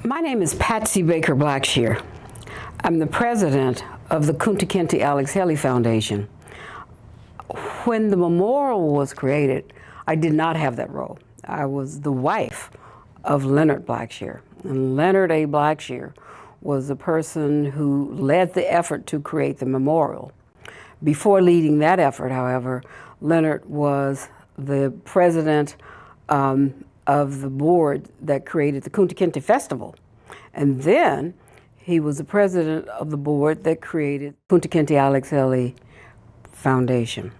My name is Patsy Baker Blackshear. I'm the president of the Kunta Kinte-Alex Haley Foundation. When the memorial was created, I did not have that role. I was the wife of Leonard Blackshear. And Leonard A. Blackshear was the person who led the effort to create the memorial. Before leading that effort, however, Leonard was the president of the board that created the Kunta Kinte Festival. And then he was the president of the board that created Kunta Kinte-Alex Haley Foundation.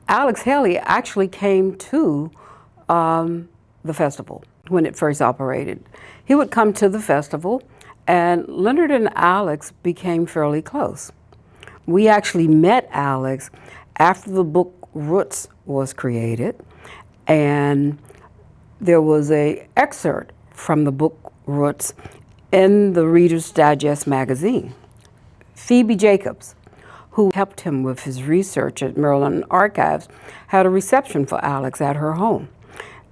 Alex Haley actually came to the festival when it first operated. He would come to the festival, and Leonard and Alex became fairly close. We actually met Alex after the book Roots was created, and there was an excerpt from the book Roots in the Reader's Digest magazine. Phoebe Jacobs, who helped him with his research at Maryland Archives, had a reception for Alex at her home.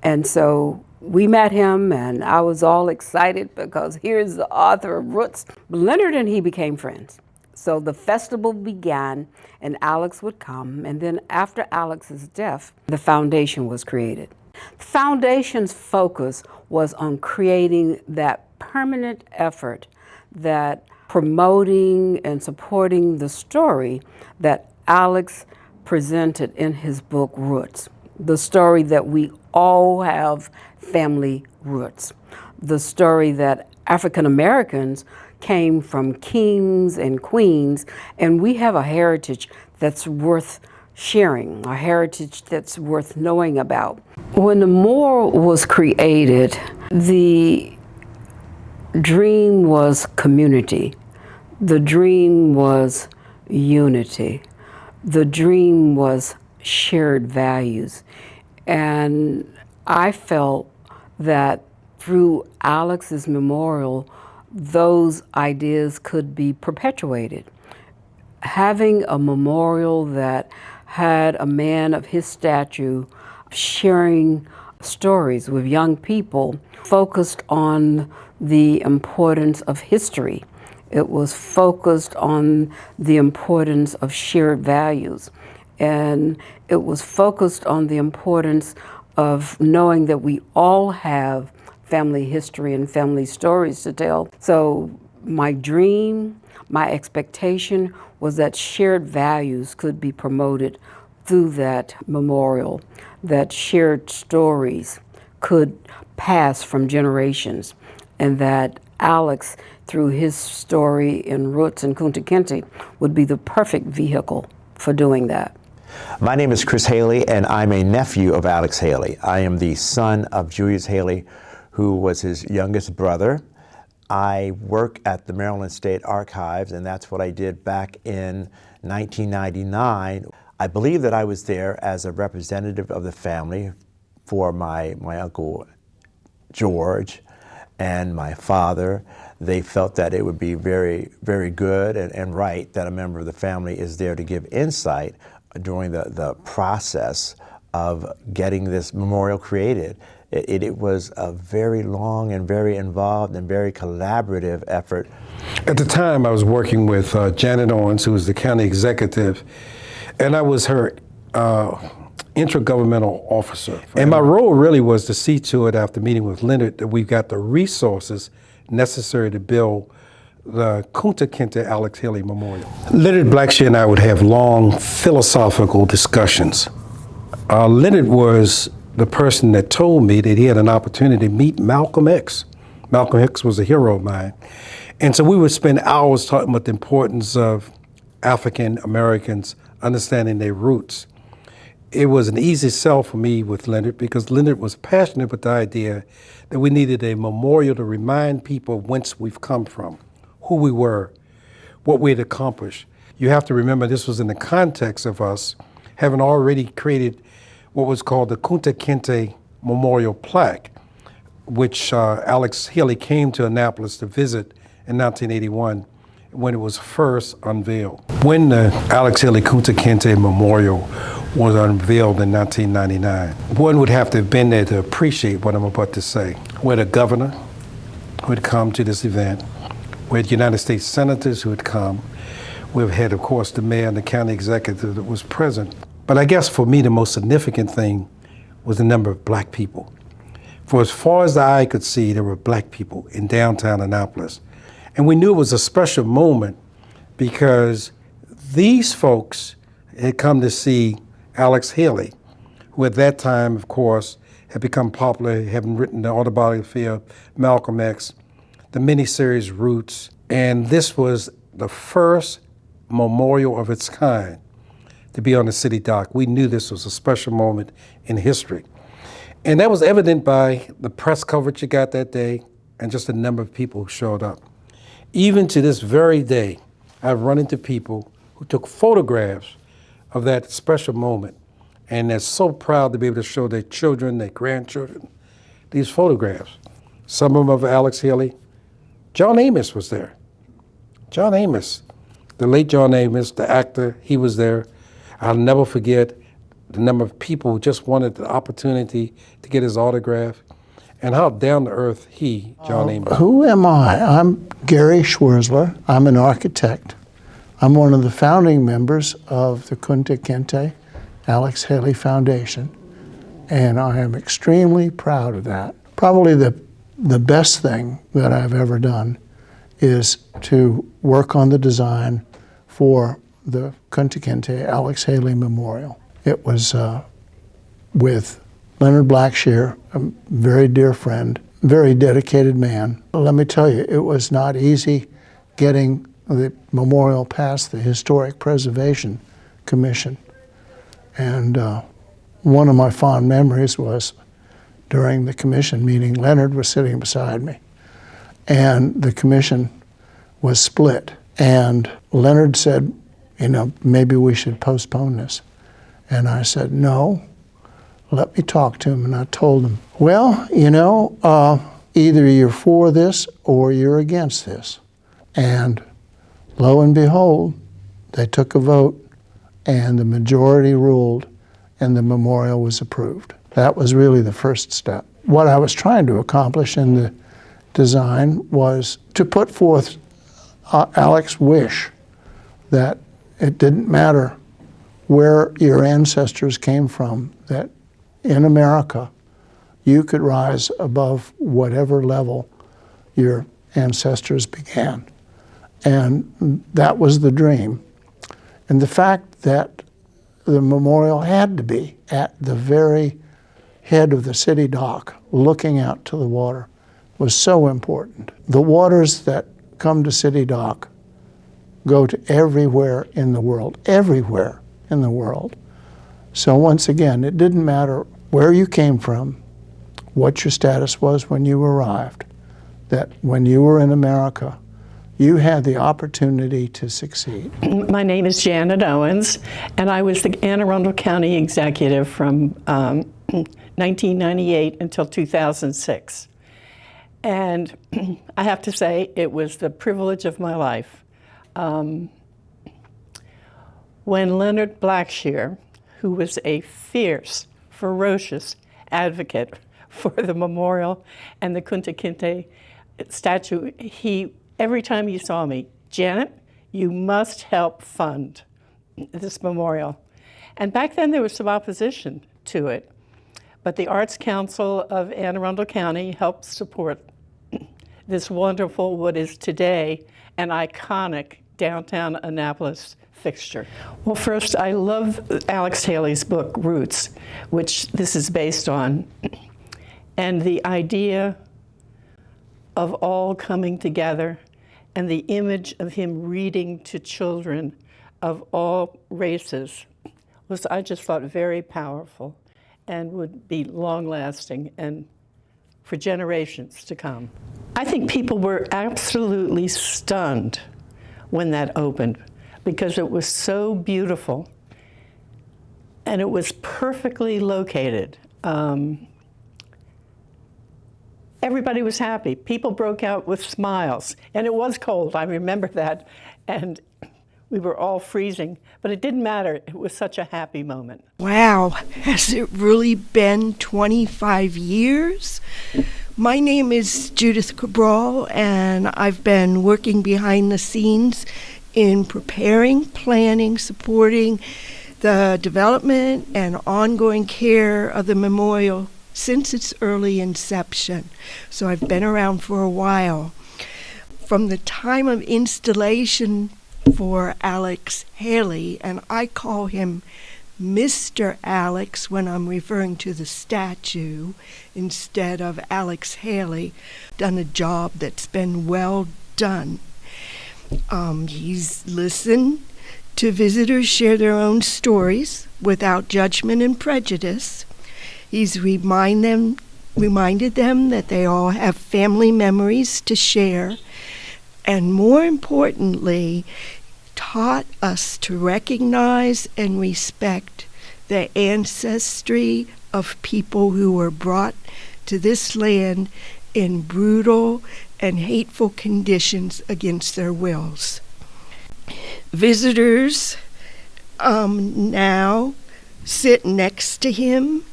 And so we met him, and I was all excited because here's the author of Roots. Leonard and he became friends. So the festival began, and Alex would come, and then after Alex's death, the foundation was created. The foundation's focus was on creating that permanent effort that promoting and supporting the story that Alex presented in his book Roots, the story that we all have family roots, the story that African Americans came from kings and queens, and we have a heritage that's worth sharing, a heritage that's worth knowing about. When the memorial was created, the dream was community. The dream was unity. The dream was shared values. And I felt that through Alex's memorial, those ideas could be perpetuated. Having a memorial that had a man of his stature sharing stories with young people focused on the importance of history. It was focused on the importance of shared values. And it was focused on the importance of knowing that we all have family history and family stories to tell. So my dream, my expectation was that shared values could be promoted through that memorial, that shared stories could pass from generations, and that Alex, through his story in Roots and Kunta Kinte, would be the perfect vehicle for doing that. My name is Kinte-Haley, and I'm a nephew of Alex Haley. I am the son of Julius Haley, who was his youngest brother. I work at the Maryland State Archives, and that's what I did back in 1999. I believe that I was there as a representative of the family for my uncle George and my father. They felt that it would be very, very good and right that a member of the family is there to give insight during the process of getting this memorial created. It was a very long and very involved and very collaborative effort. At the time, I was working with Janet Owens, who was the county executive, and I was her intergovernmental officer. And my role really was to see to it, after meeting with Leonard, that we've got the resources necessary to build the Kunta Kinte-Alex Haley Memorial. Leonard Blackshear and I would have long philosophical discussions. Leonard was the person that told me that he had an opportunity to meet Malcolm X. Malcolm X was a hero of mine. And so we would spend hours talking about the importance of African Americans understanding their roots. It was an easy sell for me with Leonard because Leonard was passionate with the idea that we needed a memorial to remind people whence we've come from, who we were, what we had accomplished. You have to remember this was in the context of us having already created what was called the Kunta Kinte Memorial Plaque, which Alex Haley came to Annapolis to visit in 1981 when it was first unveiled. When the Alex Haley Kunta Kinte Memorial was unveiled in 1999, one would have to have been there to appreciate what I'm about to say. Where the governor, who had come to this event. We had United States senators who had come. We've had, of course, the mayor and the county executive that was present. But I guess for me, the most significant thing was the number of black people. For as far as the eye could see, there were black people in downtown Annapolis. And we knew it was a special moment because these folks had come to see Alex Haley, who at that time, of course, had become popular, having written the autobiography of Malcolm X, the miniseries Roots, and this was the first memorial of its kind to be on the city dock. We knew this was a special moment in history. And that was evident by the press coverage you got that day and just the number of people who showed up. Even to this very day, I've run into people who took photographs of that special moment, and they're so proud to be able to show their children, their grandchildren, these photographs. Some of them of Alex Haley. John Amos was there. John Amos, the late John Amos, the actor, he was there. I'll never forget the number of people who just wanted the opportunity to get his autograph, and how down to earth he, John Amos. Who am I? I'm Gary Schwerzler. I'm an architect. I'm one of the founding members of the Kinte-Alex Haley Foundation, and I am extremely proud of that. Probably the best thing that I've ever done is to work on the design for the Kinte-Alex Haley Memorial. It was with Leonard Blackshear, a very dear friend, very dedicated man. Let me tell you, it was not easy getting the memorial past the Historic Preservation Commission. And one of my fond memories was during the commission meeting, Leonard was sitting beside me, and the commission was split. And Leonard said, you know, maybe we should postpone this. And I said, no, let me talk to him. And I told him, well, you know, either you're for this or you're against this. And lo and behold, they took a vote and the majority ruled and the memorial was approved. That was really the first step. What I was trying to accomplish in the design was to put forth Alex's wish that it didn't matter where your ancestors came from, that in America, you could rise above whatever level your ancestors began. And that was the dream. And the fact that the memorial had to be at the very head of the city dock, looking out to the water, was so important. The waters that come to city dock go to everywhere in the world, everywhere in the world. So once again, it didn't matter where you came from, what your status was when you arrived, that when you were in America, you had the opportunity to succeed. My name is Janet Owens, and I was the Anne Arundel County executive from 1998 until 2006. And I have to say, it was the privilege of my life. When Leonard Blackshear, who was a fierce, ferocious advocate for the memorial and the Kunta Kinte statue, every time he saw me, Janet, you must help fund this memorial. And back then there was some opposition to it, but the Arts Council of Anne Arundel County helped support this wonderful, what is today an iconic downtown Annapolis fixture. Well, first, I love Alex Haley's book, Roots, which this is based on, and the idea of all coming together and the image of him reading to children of all races was, I just thought, very powerful and would be long-lasting and for generations to come. I think people were absolutely stunned when that opened because it was so beautiful and it was perfectly located. Everybody was happy. People broke out with smiles. And it was cold, I remember that. And we were all freezing, but it didn't matter. It was such a happy moment. Wow, has it really been 25 years? My name is Judith Cabral, and I've been working behind the scenes in preparing, planning, supporting the development and ongoing care of the memorial since its early inception. So I've been around for a while. From the time of installation for Alex Haley, and I call him Mr. Alex when I'm referring to the statue instead of Alex Haley, done a job that's been well done. He's listened to visitors share their own stories without judgment and prejudice. He's reminded them that they all have family memories to share, and more importantly, taught us to recognize and respect the ancestry of people who were brought to this land in brutal and hateful conditions against their wills. Visitors now sit next to him,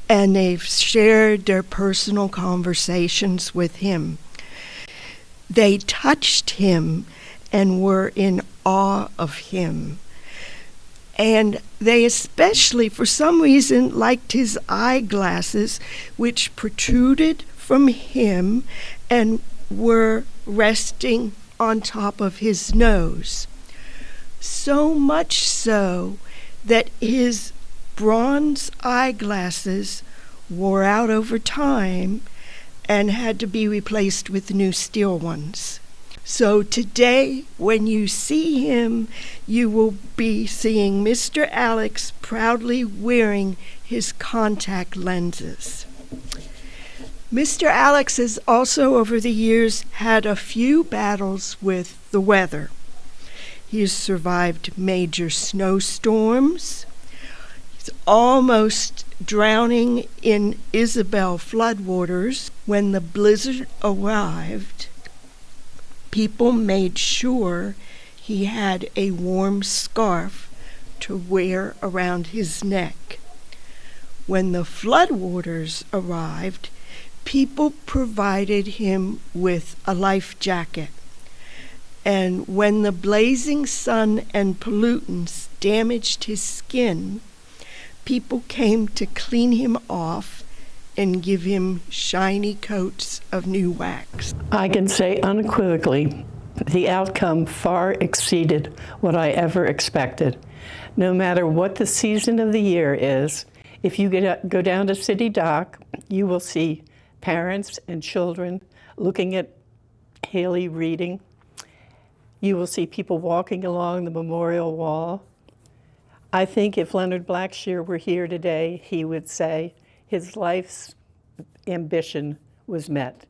and they've shared their personal conversations with him. They touched him and were in awe of him. And they especially, for some reason, liked his eyeglasses, which protruded from him and were resting on top of his nose. So much so that his bronze eyeglasses wore out over time and had to be replaced with new steel ones. So today, when you see him, you will be seeing Mr. Alex proudly wearing his contact lenses. Mr. Alex has also, over the years, had a few battles with the weather. He has survived major snowstorms. He's almost drowning in Isabel floodwaters. When the blizzard arrived, people made sure he had a warm scarf to wear around his neck. When the floodwaters arrived, people provided him with a life jacket. And when the blazing sun and pollutants damaged his skin, people came to clean him off and give him shiny coats of new wax. I can say unequivocally, the outcome far exceeded what I ever expected. No matter what the season of the year is, if you go down to City Dock, you will see parents and children looking at Haley reading. You will see people walking along the memorial wall. I think if Leonard Blackshear were here today, he would say his life's ambition was met.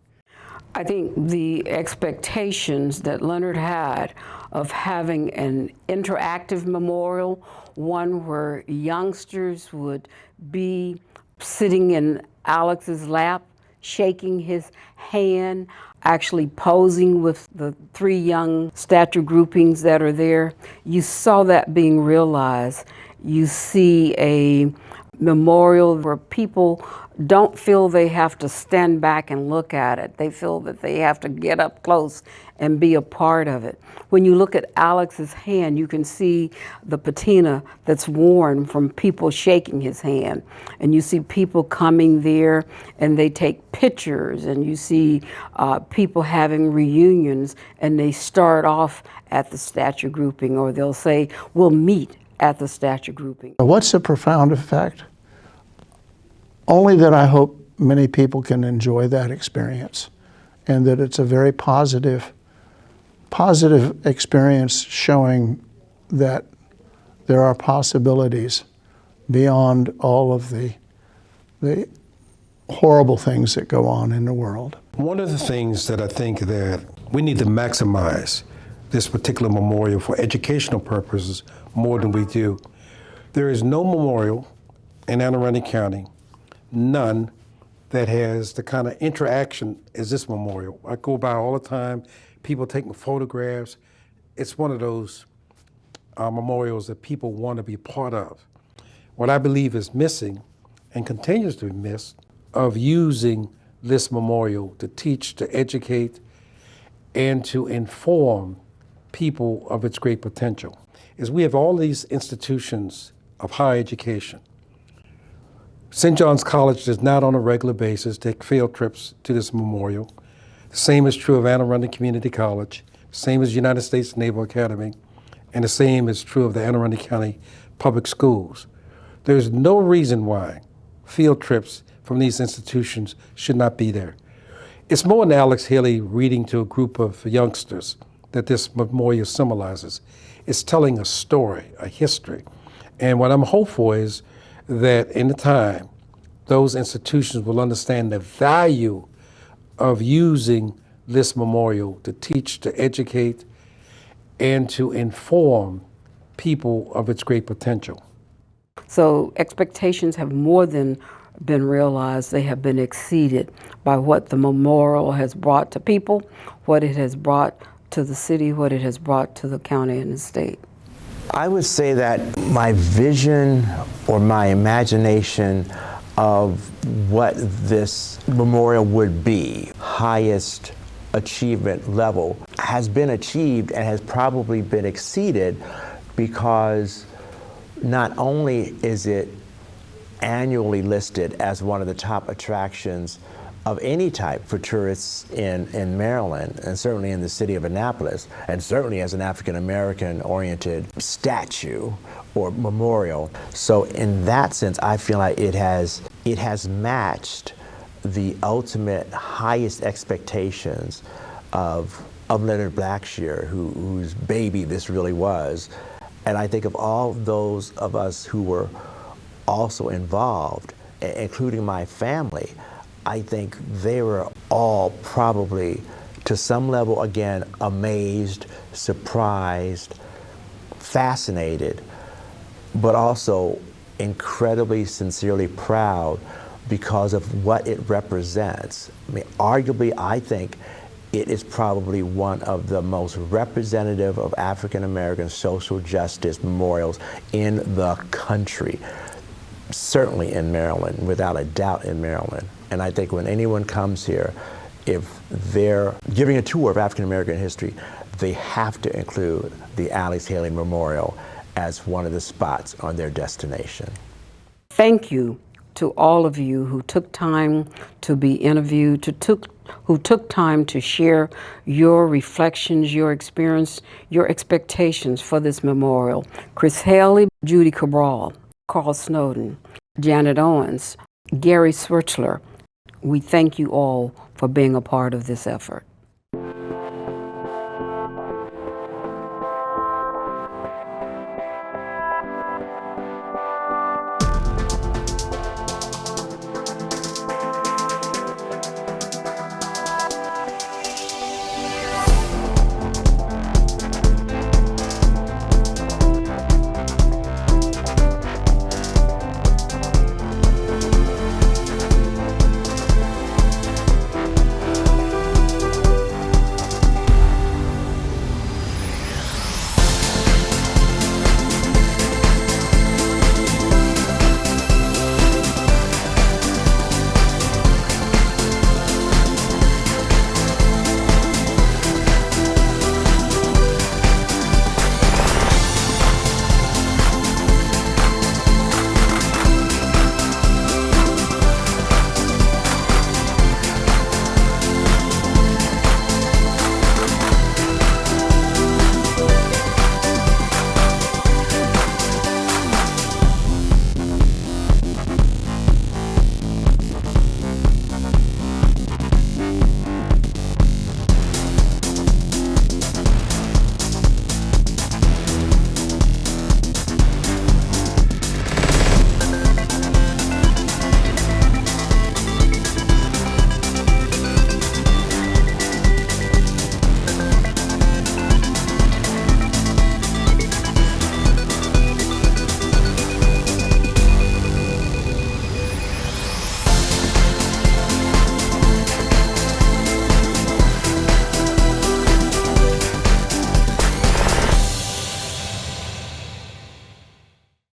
I think the expectations that Leonard had of having an interactive memorial, one where youngsters would be sitting in Alex's lap, shaking his hand, actually posing with the three young statue groupings that are there. You saw that being realized. You see a memorial where people don't feel they have to stand back and look at it. They feel that they have to get up close and be a part of it. When you look at Alex's hand, you can see the patina that's worn from people shaking his hand. And you see people coming there and they take pictures, and you see people having reunions, and they start off at the statue grouping, or they'll say, we'll meet at the statue grouping. What's the profound effect? Only that I hope many people can enjoy that experience, and that it's a very positive experience showing that there are possibilities beyond all of the horrible things that go on in the world. One of the things that I think that we need to maximize this particular memorial for educational purposes more than we do. There is no memorial in Anne Arundel County, none, that has the kind of interaction as this memorial. I go by all the time, people taking photographs. It's one of those memorials that people want to be part of. What I believe is missing and continues to be missed of using this memorial to teach, to educate, and to inform people of its great potential is we have all these institutions of higher education. St. John's College does not on a regular basis take field trips to this memorial. The same is true of Anne Arundel Community College, same as United States Naval Academy, and the same is true of the Anne Arundel County Public Schools. There's no reason why field trips from these institutions should not be there. It's more than Alex Haley reading to a group of youngsters that this memorial symbolizes. It's telling a story, a history. And what I'm hopeful is that in the time, those institutions will understand the value of using this memorial to teach, to educate, and to inform people of its great potential. So expectations have more than been realized, they have been exceeded by what the memorial has brought to people, what it has brought to the city, what it has brought to the county and the state. I would say that my vision or my imagination of what this memorial would be, highest achievement level, has been achieved and has probably been exceeded because not only is it annually listed as one of the top attractions of any type for tourists in Maryland, and certainly in the city of Annapolis, and certainly as an African-American oriented statue or memorial. So in that sense, I feel like it has matched the ultimate highest expectations of Leonard Blackshear, whose baby this really was. And I think of all those of us who were also involved, including my family, I think they were all probably, to some level, again, amazed, surprised, fascinated, but also incredibly sincerely proud because of what it represents. I mean, arguably, I think it is probably one of the most representative of African American social justice memorials in the country. Certainly in Maryland, without a doubt in Maryland. And I think when anyone comes here, if they're giving a tour of African American history, they have to include the Alex Haley Memorial as one of the spots on their destination. Thank you to all of you who took time to be interviewed, who took time to share your reflections, your experience, your expectations for this memorial. Kinte-Haley, Judy Cabral, Carl Snowden, Janet Owens, Gary Swirchler. We thank you all for being a part of this effort.